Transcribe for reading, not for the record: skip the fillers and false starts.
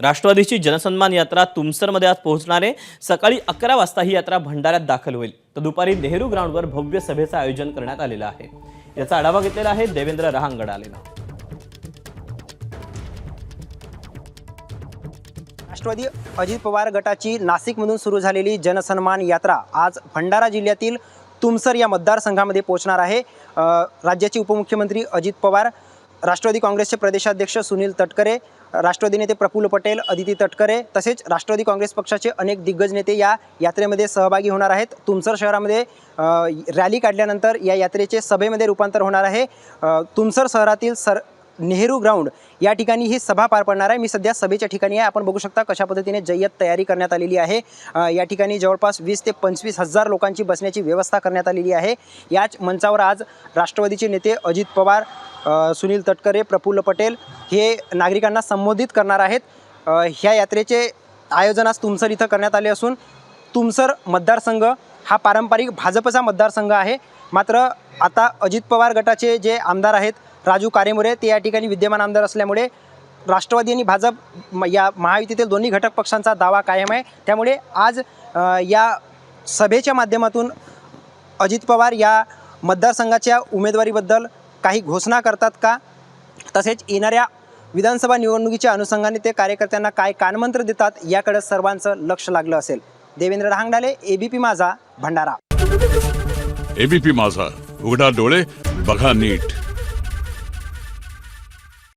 राष्ट्रवादीची जनसन्मान यात्रा तुमसरमध्ये आज पोहोचणार आहे। सकाळी 11 वाजता ही यात्रा भंडाऱ्यात दाखल होईल, तर दुपारी नेहरू ग्राउंडवर भव्य सभेचं आयोजन करण्यात आलेलं आहे। याचा आढावा घेतलेला आहे देवेंद्र रहांगडालेनं। राष्ट्रवादी अजित पवार गटाची नाशिकमधून सुरू झालेली जनसन्मान यात्रा आज भंडारा जिल्ह्यातील तुमसर या मतदारसंघामध्ये पोहोचणार आहे। राज्याचे उपमुख्यमंत्री अजित पवार, राष्ट्रवादी काँग्रेसचे प्रदेशाध्यक्ष सुनील तटकरे, राष्ट्रवादी नेते प्रफुल्ल पटेल, अदिती तटकरे तसेच राष्ट्रवादी काँग्रेस पक्षाचे अनेक दिग्गज नेते या यात्रेमध्ये सहभागी होणार आहेत। तुमसर शहरामध्ये रॅली काढल्यानंतर या यात्रेचे सभेमध्ये रूपांतर होणार आहे। तुमसर शहरातील नेहरू ग्राउंड या ठिकाणी ही सभा पार पडणार आहे। मी सध्या सभेच्या ठिकाणी आहे। आपण बघू शकता कशा पद्धतीने जय्यत तयारी करण्यात आलेली आहे। या ठिकाणी जवळपास 20 ते 25 हजार लोकांची बसण्याची व्यवस्था करण्यात आलेली आहे। याच मंचावर आज राष्ट्रवादीचे नेते अजित पवार, सुनील तटकरे, प्रफुल्ल पटेल हे नागरिकांना संबोधित करणार आहेत। ह्या यात्रेचे आयोजन आज तुमसर इथं करण्यात आले असून तुमसर मतदारसंघ हा पारंपरिक भाजपचा मतदारसंघ आहे। मात्र आता अजित पवार गटाचे जे आमदार आहेत राजू कारेमोरे ते या ठिकाणी विद्यमान आमदार असल्यामुळे राष्ट्रवादी आणि भाजप या महायुतीतील दोन्ही घटक पक्षांचा दावा कायम आहे। त्यामुळे आज या सभेच्या माध्यमातून अजित पवार या मतदारसंघाच्या उमेदवारीबद्दल काही घोषणा करतात का, तसेच येणाऱ्या विधानसभा निवडणुकीच्या अनुषंगाने ते कार्यकर्त्यांना काय कानमंत्र देतात याकडे सर्वांचं लक्ष लागलं असेल। देवेंद्र रहांगडाले, एबीपी माझा, भंडारा। एबीपी माझा, उघडा डोळे बघा नीट।